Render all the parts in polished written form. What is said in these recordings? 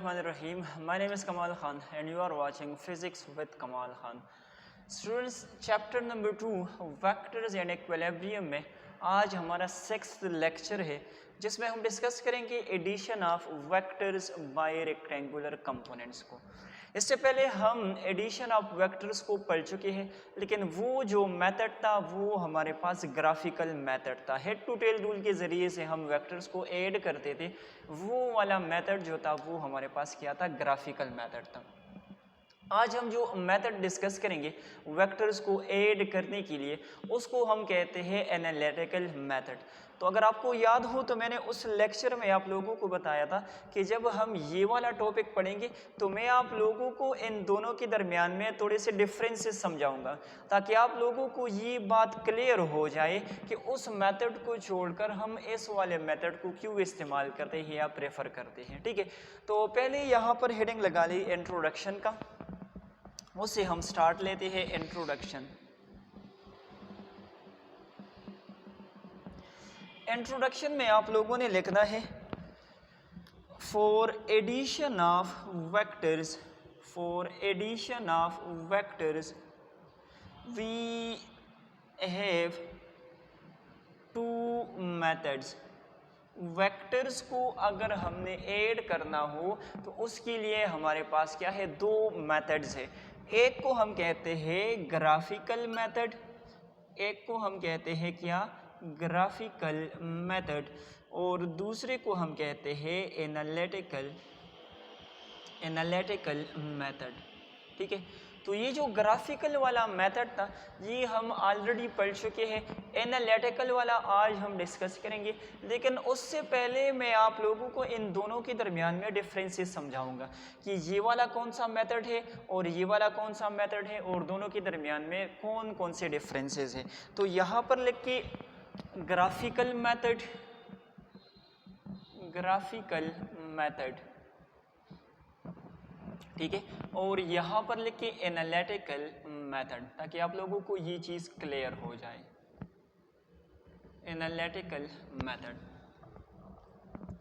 Bismillahirrahmanirrahim. My name is Kamal Khan and you are watching Physics with Kamal Khan. Students, chapter number 2 Vectors and Equilibrium में आज हमारा 6th lecture है जिसमें हम discuss करेंगे addition of vectors by rectangular components को। इससे पहले हम एडिशन ऑफ वेक्टर्स को पढ़ चुके हैं, लेकिन वो जो मेथड था वो हमारे पास ग्राफिकल मेथड था। हेड टू टेल रूल के ज़रिए से हम वेक्टर्स को ऐड करते थे, वो वाला मेथड जो था वो हमारे पास क्या था, ग्राफिकल मेथड था। आज हम जो मेथड डिस्कस करेंगे वेक्टर्स को ऐड करने के लिए उसको हम कहते हैं एनालिटिकल मेथड। तो अगर आपको याद हो तो मैंने उस लेक्चर में आप लोगों को बताया था कि जब हम ये वाला टॉपिक पढ़ेंगे तो मैं आप लोगों को इन दोनों के दरमियान में थोड़े से डिफरेंसेस समझाऊंगा ताकि आप लोगों को ये बात क्लियर हो जाए कि उस मेथड को छोड़कर हम इस वाले मेथड को क्यों इस्तेमाल करते हैं या प्रेफर करते हैं। ठीक है, तो पहले यहाँ पर हेडिंग लगा ली इंट्रोडक्शन का, उससे हम स्टार्ट लेते हैं। इंट्रोडक्शन। इंट्रोडक्शन में आप लोगों ने लिखना है for addition of vectors, for addition of vectors we have two methods. Vectors को अगर हमने ऐड करना हो तो उसके लिए हमारे पास क्या है, दो मेथड्स है। एक को हम कहते हैं ग्राफिकल मेथड, एक को हम कहते हैं क्या, ग्राफिकल मेथड, और दूसरे को हम कहते हैं एनालिटिकल मेथड। ठीक है, तो ये जो ग्राफिकल वाला मेथड था ये हम ऑलरेडी पढ़ चुके हैं। एनालिटिकल वाला आज हम डिस्कस करेंगे, लेकिन उससे पहले मैं आप लोगों को इन दोनों के दरमियान में डिफरेंसेस समझाऊंगा कि ये वाला कौन सा मेथड है और ये वाला कौन सा मेथड है और दोनों के दरमियान में कौन कौन से डिफरेंसेस हैं। तो यहाँ पर लिख के ग्राफिकल मेथड, ग्राफिकल मेथड, ठीक है, और यहाँ पर लिख के एनालिटिकल मेथड, ताकि आप लोगों को ये चीज़ क्लियर हो जाए। Analytical method.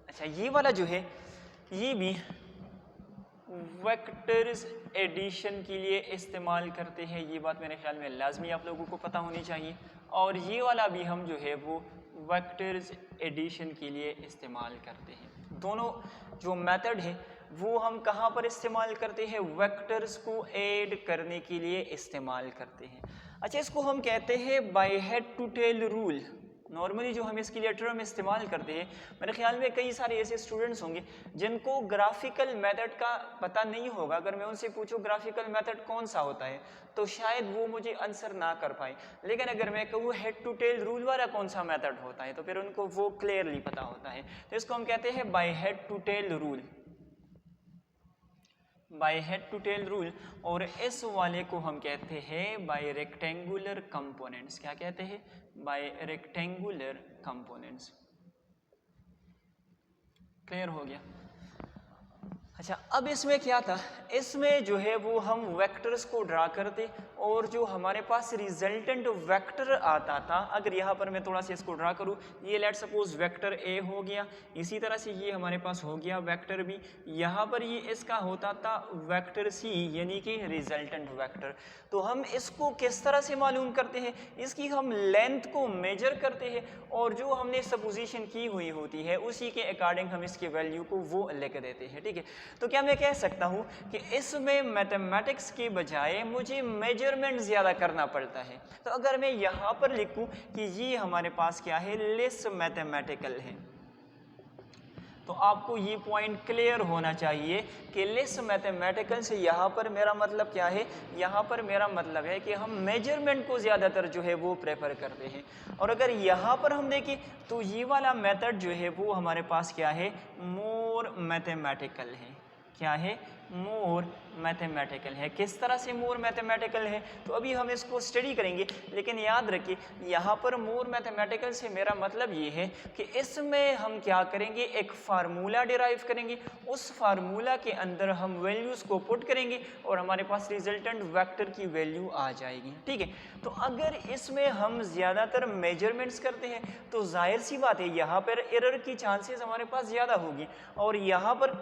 अच्छा, ये वाला जो है ये भी वेक्टर्स एडिशन के लिए इस्तेमाल करते हैं, ये बात मेरे ख्याल में लाजमी आप लोगों को पता होनी चाहिए। और ये वाला भी हम जो है वो वेक्टर्स एडिशन के लिए इस्तेमाल करते हैं। दोनों जो मेथड है वो हम कहाँ पर इस्तेमाल करते हैं, वेक्टर्स को ऐड करने के लिए इस्तेमाल करते हैं। अच्छा, इसको हम कहते हैं by head to tail rule. Normally जो हम इसके लिए टर्म इस्तेमाल करते हैं, मेरे ख्याल में कई सारे ऐसे स्टूडेंट्स होंगे जिनको ग्राफिकल मेथड का पता नहीं होगा। अगर मैं उनसे पूछूं ग्राफिकल मेथड कौन सा होता है तो शायद वो मुझे आंसर ना कर पाए, लेकिन अगर मैं कहूँ हेड टू टेल रूल वाला कौन सा मेथड होता है तो फिर उनको वो क्लियरली पता होता है। तो इसको हम कहते हैं by head to tail rule, by head to tail rule. और इस वाले को हम कहते हैं बाय रेक्टेंगुलर कंपोनेंट्स। क्या कहते हैं, बाय रेक्टेंगुलर कंपोनेंट्स। क्लियर हो गया। अच्छा, अब इसमें क्या था, इसमें जो है वो हम वेक्टर्स को ड्रा करते और जो हमारे पास रिजल्टेंट वेक्टर आता था, अगर यहाँ पर मैं थोड़ा सा इसको ड्रा करूँ, ये लेट सपोज वेक्टर ए हो गया, इसी तरह से ये हमारे पास हो गया वेक्टर बी, यहाँ पर ये इसका होता था वेक्टर सी यानी कि रिजल्टेंट वेक्टर। तो हम इसको किस तरह से मालूम करते हैं, इसकी हम लेंथ को मेजर करते हैं और जो हमने सपोजिशन की हुई होती है उसी के अकॉर्डिंग हम इसकी वैल्यू को वो लेकर देते हैं। ठीक है, तो क्या मैं कह सकता हूं कि इसमें मैथमेटिक्स के बजाय मुझे मेजरमेंट ज़्यादा करना पड़ता है। तो अगर मैं यहाँ पर लिखूं कि ये हमारे पास क्या है, लेस मैथमेटिकल है, तो आपको ये पॉइंट क्लियर होना चाहिए कि लेस मैथमेटिकल से यहाँ पर मेरा मतलब क्या है, यहाँ पर मेरा मतलब है कि हम मेजरमेंट को ज़्यादातर जो है वो प्रेफर करते हैं। और अगर यहाँ पर हम देखें तो ये वाला मेथड जो है वो हमारे पास क्या है, मोर मैथमेटिकल है। क्या है, मोर मैथमेटिकल है। किस तरह से मोर मैथमेटिकल है तो अभी हम इसको स्टडी करेंगे, लेकिन याद रखिए यहाँ पर मोर मैथमेटिकल से मेरा मतलब ये है कि इसमें हम क्या करेंगे, एक फार्मूला डिराइव करेंगे, उस फार्मूला के अंदर हम वैल्यूज़ को पुट करेंगे और हमारे पास रिजल्टेंट वेक्टर की वैल्यू आ जाएगी। ठीक है, तो अगर इसमें हम ज़्यादातर मेजरमेंट्स करते हैं तो जाहिर सी बात है यहाँ पर एरर की चांसेस हमारे पास ज़्यादा होगी, और यहाँ पर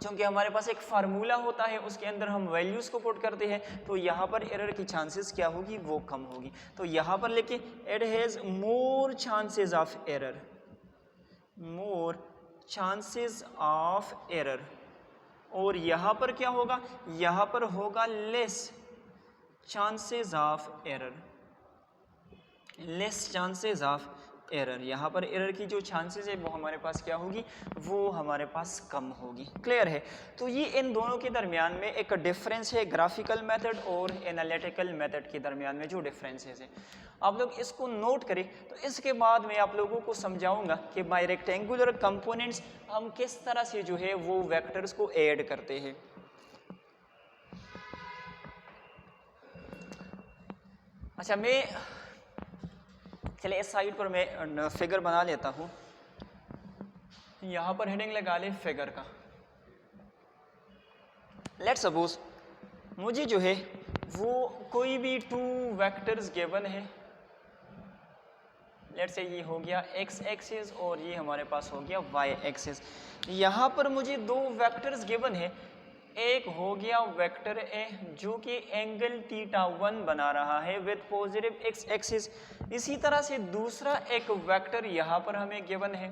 क्योंकि हमारे पास एक फार्मूला होता है, उसके अंदर हम वैल्यूज़ को पुट करते हैं, तो यहाँ पर एरर की चांसेस क्या होगी, वो कम होगी। तो यहाँ पर लिखिए it has more chances of error, more chances of error. और यहाँ पर क्या होगा, यहाँ पर होगा less chances of error, less chances of error. यहाँ पर एरर की जो चांसेस है वो हमारे पास क्या होगी, वो हमारे पास कम होगी। क्लियर है। तो ये इन दोनों के दरमियान में एक डिफरेंस है, ग्राफिकल मेथड और एनालिटिकल मेथड के दरमियान में जो डिफरेंसेस है, आप लोग इसको नोट करें। तो इसके बाद मैं आप लोगों को समझाऊंगा कि बाय रेक्टेंगुलर कंपोनेंट्स हम किस तरह से जो है वो वेक्टर्स को ऐड करते हैं। अच्छा, मैं चलिए इस साइड पर मैं फिगर बना लेता हूँ। यहाँ पर हेडिंग लगा ले फिगर का। लेट्स सपोज मुझे जो है वो कोई भी टू वेक्टर्स गिवन है। लेट्स से ये हो गया एक्स एक्सिस और ये हमारे पास हो गया वाई एक्सिस। यहाँ पर मुझे दो वेक्टर्स गिवन है। एक हो गया वेक्टर ए जो कि एंगल θ1 बना रहा है विद पॉजिटिव एक्स एक्सिस। इसी तरह से दूसरा एक वेक्टर यहाँ पर हमें गिवन है,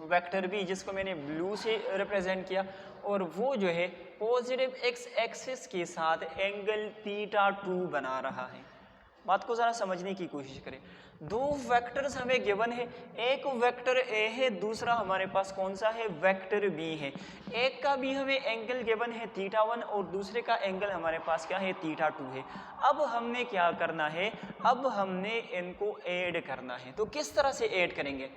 वेक्टर बी, जिसको मैंने ब्लू से रिप्रेजेंट किया, और वो जो है पॉजिटिव एक्स एक्सिस के साथ एंगल θ2 बना रहा है। बात को ज़रा समझने की कोशिश करें। दो वेक्टर्स हमें गिवन है, एक वेक्टर ए है, दूसरा हमारे पास कौन सा है, वेक्टर बी है। एक का भी हमें एंगल गिवन है θ1 और दूसरे का एंगल हमारे पास क्या है, θ2 है। अब हमने क्या करना है, अब हमने इनको ऐड करना है। तो किस तरह से ऐड करेंगे,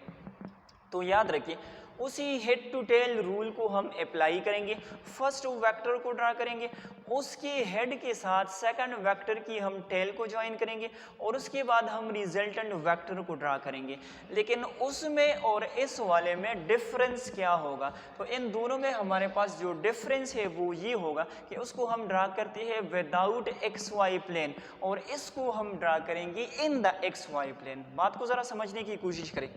तो याद रखिए उसी हेड टू टेल रूल को हम अप्लाई करेंगे। फर्स्ट वेक्टर को ड्रा करेंगे, उसके हेड के साथ सेकंड वेक्टर की हम टेल को ज्वाइन करेंगे और उसके बाद हम रिजल्टेंट वेक्टर को ड्रा करेंगे। लेकिन उसमें और इस वाले में डिफरेंस क्या होगा, तो इन दोनों में हमारे पास जो डिफरेंस है वो ये होगा कि उसको हम ड्रा करते हैं विदाउट एक्स वाई प्लेन और इसको हम ड्रा करेंगे in the x y plane. बात को ज़रा समझने की कोशिश करें।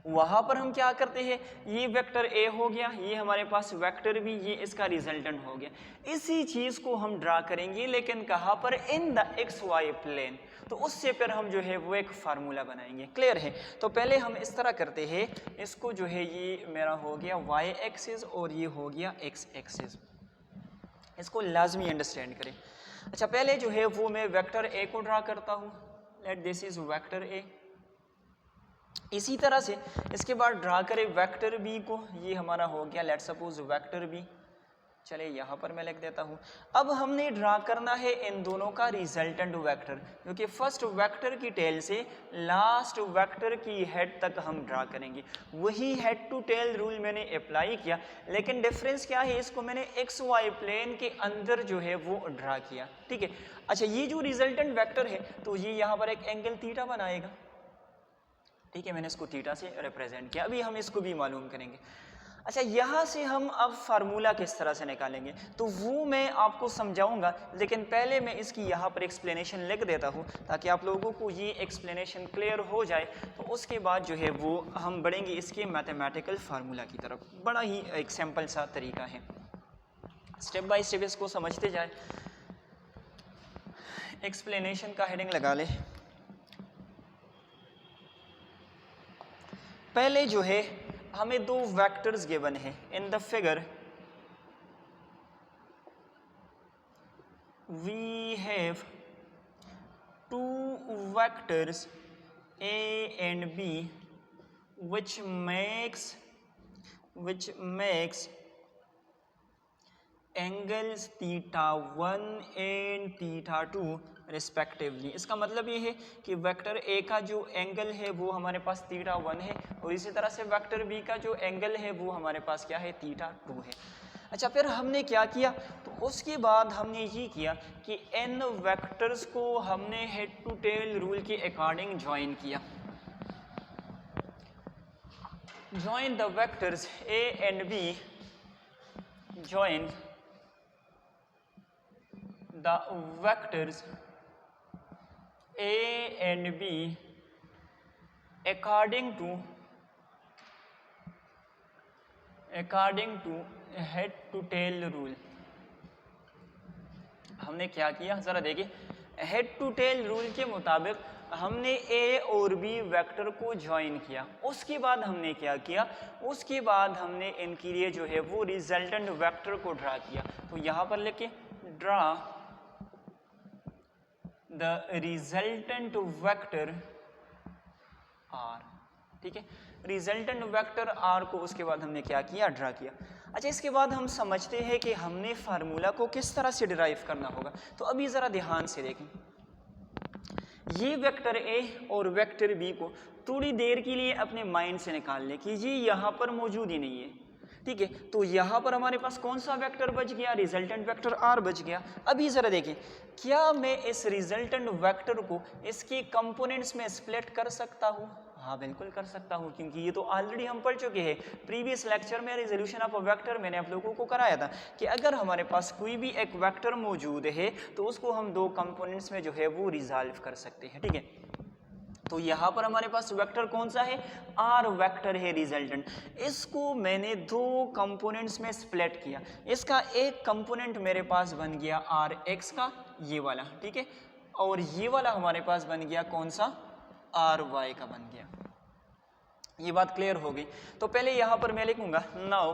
वहां पर हम क्या करते हैं, ये वेक्टर ए हो गया, ये हमारे पास वेक्टर भी, ये इसका रिजल्टेंट हो गया। इसी चीज को हम ड्रा करेंगे लेकिन कहां पर, in the x y plane. तो उससे फिर हम जो है वो एक फार्मूला बनाएंगे। क्लियर है। तो पहले हम इस तरह करते हैं, इसको जो है ये मेरा हो गया वाई एक्सिस और ये हो गया एक्स एक्सिस। इसको लाजमी अंडरस्टैंड करें। अच्छा, पहले जो है वो मैं वेक्टर ए को ड्रा करता हूँ। Let this is vector A. इसी तरह से इसके बाद ड्रा करें वेक्टर बी को, ये हमारा हो गया लेट सपोज वेक्टर बी। चले यहाँ पर मैं लिख देता हूँ। अब हमने ड्रा करना है इन दोनों का रिजल्टेंट वेक्टर, क्योंकि फर्स्ट वेक्टर की टेल से लास्ट वेक्टर की हेड तक हम ड्रा करेंगे। वही हेड टू टेल रूल मैंने अप्लाई किया, लेकिन डिफरेंस क्या है, इसको मैंने एक्स वाई प्लेन के अंदर जो है वो ड्रा किया। ठीक है। अच्छा, ये जो रिजल्टेंट वेक्टर है तो ये यहाँ पर एक एंगल थीटा बनाएगा। ठीक है, मैंने इसको थीटा से रिप्रेजेंट किया। अभी हम इसको भी मालूम करेंगे। अच्छा, यहाँ से हम अब फार्मूला किस तरह से निकालेंगे तो वो मैं आपको समझाऊंगा, लेकिन पहले मैं इसकी यहाँ पर एक्सप्लेनेशन लिख देता हूँ ताकि आप लोगों को ये एक्सप्लेनेशन क्लियर हो जाए। तो उसके बाद जो है वो हम बढ़ेंगे इसके मैथमेटिकल फार्मूला की तरफ। बड़ा ही एक सिंपल सा तरीका है, स्टेप बाय स्टेप इसको समझते जाए। एक्सप्लेनेशन का हेडिंग लगा ले। पहले जो है हमें दो वेक्टर्स गिवन है in the figure. We have two vectors a and b which makes angles θ1 and θ2 respectively. इसका मतलब ये है कि वेक्टर ए का जो एंगल है वो हमारे पास θ1 है और इसी तरह से वेक्टर बी का जो एंगल है वो हमारे पास क्या है, θ2 है। अच्छा, फिर हमने क्या किया, तो उसके बाद हमने ये किया कि इन वेक्टर्स को हमने हेड टू टेल रूल के अकॉर्डिंग ज्वाइन किया। Join the vectors a and b, ज्वाइन the vectors a and b according to according to head to tail rule हमने क्या किया, जरा देखिए, हेड टू टेल रूल के मुताबिक हमने ए और बी वेक्टर को ज्वाइन किया। उसके बाद हमने क्या किया, उसके बाद हमने इनके लिए जो है वो रिजल्टेंट वेक्टर को ड्रा किया। तो यहाँ पर लिखे draw the resultant vector r, ठीक है, रिजल्टेंट वेक्टर आर को उसके बाद हमने क्या किया, ड्रा किया। अच्छा, इसके बाद हम समझते हैं कि हमने फार्मूला को किस तरह से डिराइव करना होगा। तो अभी ज़रा ध्यान से देखें, ये वेक्टर ए और वेक्टर बी को थोड़ी देर के लिए अपने माइंड से निकाल लें कि ये यहाँ पर मौजूद ही नहीं है, ठीक है। तो यहाँ पर हमारे पास कौन सा वेक्टर बच गया, रिजल्टेंट वेक्टर आर बच गया। अभी ज़रा देखें, क्या मैं इस रिजल्टेंट वेक्टर को इसके कंपोनेंट्स में स्प्लिट कर सकता हूँ? हाँ बिल्कुल कर सकता हूँ, क्योंकि ये तो ऑलरेडी हम पढ़ चुके हैं। प्रीवियस लेक्चर में रिजोल्यूशन ऑफ अ वेक्टर मैंने आप लोगों को कराया था कि अगर हमारे पास कोई भी एक वेक्टर मौजूद है तो उसको हम दो कंपोनेंट्स में जो है वो रिजॉल्व कर सकते हैं, ठीक है। तो यहाँ पर हमारे पास वेक्टर कौन सा है, आर वेक्टर है रिजल्टेंट। इसको मैंने दो कंपोनेंट्स में स्प्लिट किया। इसका एक कंपोनेंट मेरे पास बन गया आर एक्स का, ये वाला, ठीक है, और ये वाला हमारे पास बन गया कौन सा, आर वाई का बन गया। ये बात क्लियर हो गई। तो पहले यहाँ पर मैं लिखूंगा now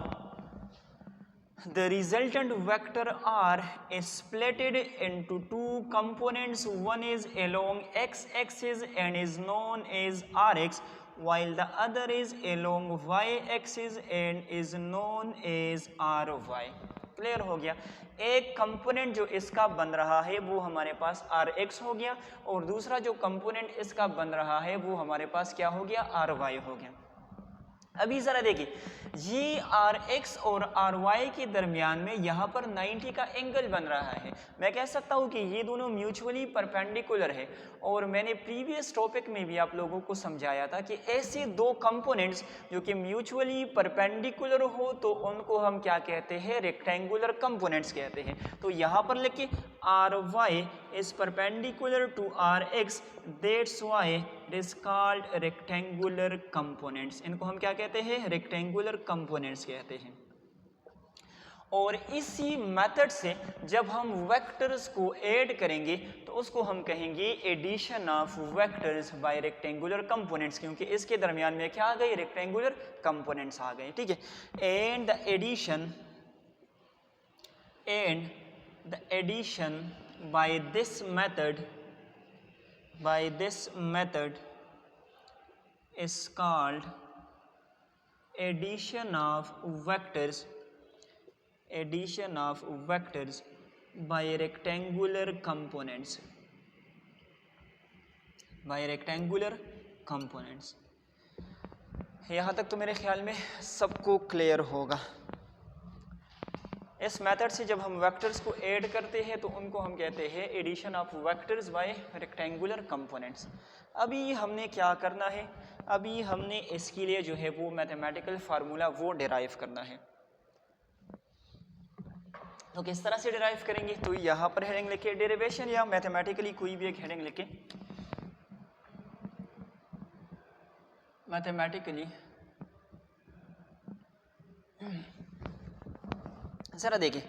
the resultant vector r is splitted into two components. One is along x-axis and is known as rx, while the other is along y-axis and is known as ry. Clear हो गया। एक component जो इसका बन रहा है वो हमारे पास rx हो गया, और दूसरा जो कंपोनेंट इसका बन रहा है वो हमारे पास क्या हो गया, ry हो गया। अभी ज़रा देखिए, ये आर एक्स और आर वाई के दरमियान में यहाँ पर 90 का एंगल बन रहा है। मैं कह सकता हूँ कि ये दोनों म्यूचुअली परपेंडिकुलर है, और मैंने प्रीवियस टॉपिक में भी आप लोगों को समझाया था कि ऐसे दो कंपोनेंट्स जो कि म्यूचुअली परपेंडिकुलर हो तो उनको हम क्या कहते हैं, रेक्टेंगुलर कंपोनेंट्स कहते हैं। तो यहाँ पर लिखिए r y is perpendicular to r x, that's why it is called rectangular components. इनको हम क्या कहते हैं, रेक्टेंगुलर कंपोनेंट्स कहते हैं। और इसी मेथड से जब हम वेक्टर्स को ऐड करेंगे तो उसको हम कहेंगे addition of vectors by rectangular components, क्योंकि इसके दरमियान में क्या आ गई, रेक्टेंगुलर कंपोनेंट्स आ गए, ठीक है। And the addition by this method is called addition of vectors by rectangular components, यहाँ तक तो मेरे ख्याल में सबको क्लियर होगा। इस मेथड से जब हम वेक्टर्स को ऐड करते हैं तो उनको हम कहते हैं addition of vectors by rectangular components. अभी हमने क्या करना है, अभी हमने इसके लिए जो है वो मैथमेटिकल फार्मूला वो डिराइव करना है। तो किस तरह से डिराइव करेंगे, तो यहाँ पर हेडिंग लिखे डेरिवेशन, या मैथमेटिकली कोई भी एक हेडिंग लिखे, मैथमेटिकली। जरा देखिए,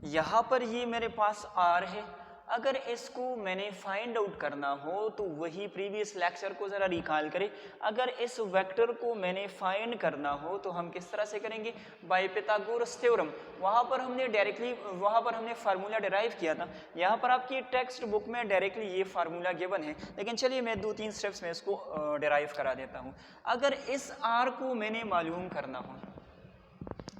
यहाँ पर ये मेरे पास आर है, अगर इसको मैंने फाइंड आउट करना हो तो वही प्रीवियस लेक्चर को ज़रा रिकॉल करें। अगर इस वेक्टर को मैंने फाइंड करना हो तो हम किस तरह से करेंगे, बाय पिथागोरस थ्योरम। वहाँ पर हमने फार्मूला डिराइव किया था। यहाँ पर आपकी टेक्स्ट बुक में डायरेक्टली ये फार्मूला गिवन है, लेकिन चलिए मैं 2-3 स्टेप्स में इसको डिराइव करा देता हूँ। अगर इस आर को मैंने मालूम करना हो,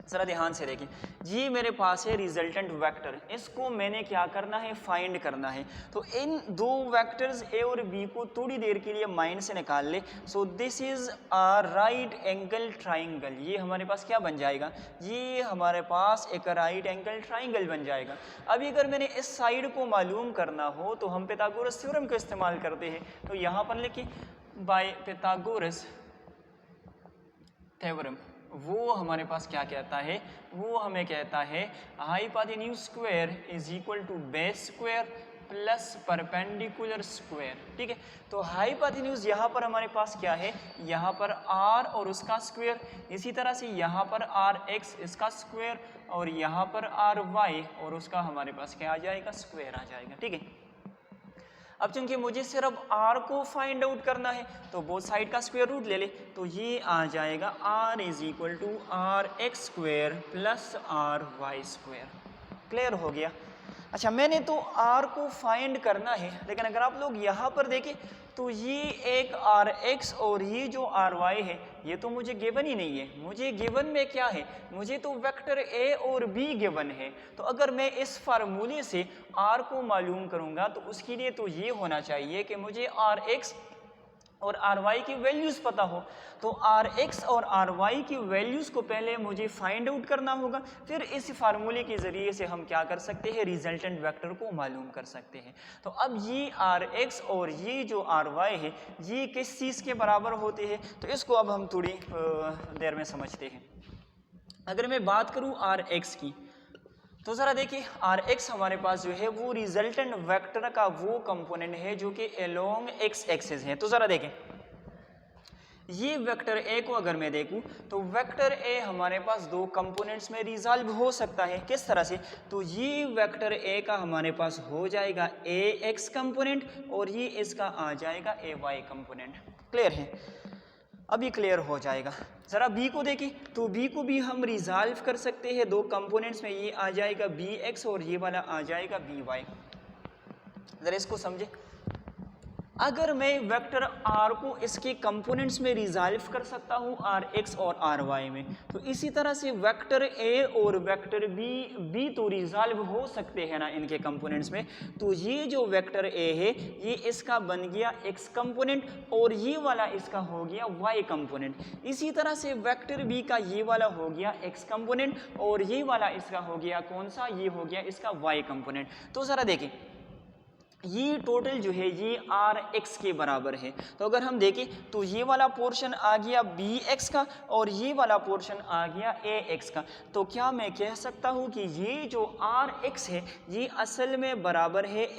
ज़रा ध्यान से देखिए, ये मेरे पास है रिजल्टेंट वेक्टर, इसको मैंने क्या करना है, फाइंड करना है। तो इन दो वेक्टर्स ए और बी को थोड़ी देर के लिए माइंड से निकाल ले। So this is a right angle triangle. ये हमारे पास क्या बन जाएगा, ये हमारे पास एक राइट एंगल ट्राइंगल बन जाएगा। अभी अगर मैंने इस साइड को मालूम करना हो तो हम पिथागोरस थ्योरम का इस्तेमाल करते हैं। तो यहाँ पर लिखिए बाय पिथागोरस थ्योरम, वो हमारे पास क्या कहता है, वो हमें कहता है hypotenuse square is equal to base square plus perpendicular square. ठीक है, तो हाइपोटेन्यूज यहाँ पर हमारे पास क्या है, यहाँ पर r और उसका स्क्वायर, इसी तरह से यहाँ पर rx इसका स्क्वायर और यहाँ पर ry और उसका हमारे पास क्या आ जाएगा, स्क्वायर आ जाएगा। ठीक है, अब चूंकि मुझे सिर्फ r को फाइंड आउट करना है तो बोथ साइड का स्क्वायर रूट ले ले, तो ये आ जाएगा r is equal to r x square plus r y square. Clear हो गया। अच्छा, मैंने तो r को फाइंड करना है, लेकिन अगर आप लोग यहाँ पर देखें तो ये एक rx और ये जो ry है ये तो मुझे गिवन ही नहीं है। मुझे गिवन में क्या है, मुझे तो वेक्टर a और b गिवन है। तो अगर मैं इस फार्मूले से r को मालूम करूँगा तो उसके लिए तो ये होना चाहिए कि मुझे rx और ry की वैल्यूज़ पता हो। तो rx और ry की वैल्यूज़ को पहले मुझे फाइंड आउट करना होगा, फिर इस फार्मूले के ज़रिए से हम क्या कर सकते हैं, रिजल्टेंट वेक्टर को मालूम कर सकते हैं। तो अब ये rx और ये जो ry है ये किस चीज़ के बराबर होते हैं, तो इसको अब हम थोड़ी देर में समझते हैं। अगर मैं बात करूँ rx की, तो ज़रा देखिए rx हमारे पास जो है वो रिजल्टेंट वेक्टर का वो कंपोनेंट है जो कि अलोंग x एक्सिस है। तो ज़रा देखें, ये वेक्टर a को अगर मैं देखूं तो वेक्टर a हमारे पास दो कंपोनेंट्स में रिजॉल्व हो सकता है। किस तरह से, तो ये वेक्टर a का हमारे पास हो जाएगा ax कंपोनेंट और ये इसका आ जाएगा ay कंपोनेंट। क्लियर है, अभी क्लियर हो जाएगा। ज़रा b को देखें तो b को भी हम रिजॉल्व कर सकते हैं दो कंपोनेंट्स में, ये आ जाएगा bx और ये वाला आ जाएगा by। ज़रा इसको समझे, अगर मैं वेक्टर r को इसके कंपोनेंट्स में रिजॉल्व कर सकता हूँ rx और ry में, तो इसी तरह से वेक्टर a और वेक्टर b तो रिजॉल्व हो सकते हैं ना इनके कंपोनेंट्स में। तो ये जो वेक्टर a है ये इसका बन गया x कंपोनेंट और ये वाला इसका हो गया y कंपोनेंट। इसी तरह से वेक्टर b का ये वाला हो गया x कंपोनेंट और ये वाला इसका हो गया कौन सा, ये हो गया इसका y कंपोनेंट। तो ज़रा देखें ये टोटल जो है ये rx के बराबर है। तो अगर हम देखें तो ये वाला पोर्शन आ गया bx का और ये वाला पोर्शन आ गया ax का। तो क्या मैं कह सकता हूँ कि ये जो rx है ये असल में बराबर है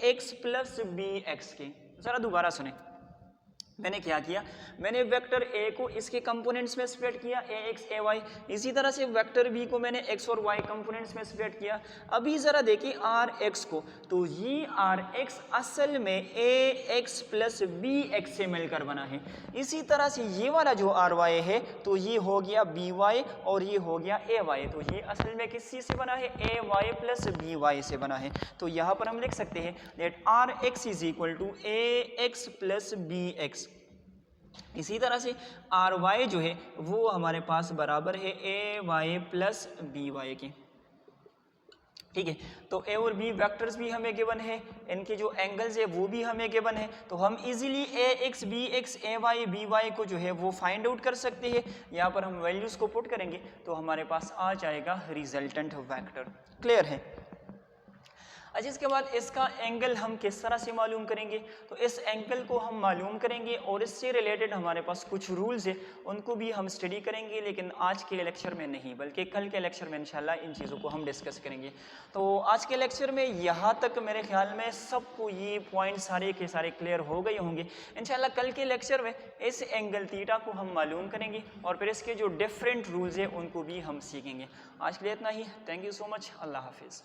ax प्लस bx के। ज़रा दोबारा सुने, मैंने क्या किया, मैंने वेक्टर a को इसके कंपोनेंट्स में स्प्लिट किया ax ay, इसी तरह से वेक्टर b को मैंने x और y कंपोनेंट्स में स्प्लिट किया। अभी ज़रा देखिए rx को, तो ये rx असल में ax प्लस bx से मिलकर बना है। इसी तरह से ये वाला जो ry है तो ये हो गया by और ये हो गया ay, तो ये असल में किस चीज़ से बना है, ay प्लस by से बना है। तो यहाँ पर हम लिख सकते हैं that rx is equal to ax plus bx। इसी तरह से ry जो है वो हमारे पास बराबर है ay प्लस by के। ठीक है, तो a और b वेक्टर्स भी हमें गिवन है, इनके जो एंगल्स है वो भी हमें गिवन है। तो हम easily ax bx ay by को जो है वो फाइंड आउट कर सकते हैं। यहाँ पर हम वैल्यूज़ को पुट करेंगे तो हमारे पास आ जाएगा रिजल्टेंट वेक्टर। क्लियर है। अच्छा, इसके बाद इसका एंगल हम किस तरह से मालूम करेंगे, तो इस एंगल को हम मालूम करेंगे और इससे रिलेटेड हमारे पास कुछ रूल्स है, उनको भी हम स्टडी करेंगे, लेकिन आज के लेक्चर में नहीं बल्कि कल के लेक्चर में इंशाल्लाह इन चीज़ों को हम डिस्कस करेंगे। तो आज के लेक्चर में यहाँ तक मेरे ख्याल में सबको ये पॉइंट सारे के सारे क्लियर हो गए होंगे। इंशाल्लाह कल के लेक्चर में इस एंगल थीटा को हम मालूम करेंगे और फिर इसके जो डिफरेंट रूल्स हैं उनको भी हम सीखेंगे। आज के लिए इतना ही। Thank you so much. अल्लाह हाफिज़।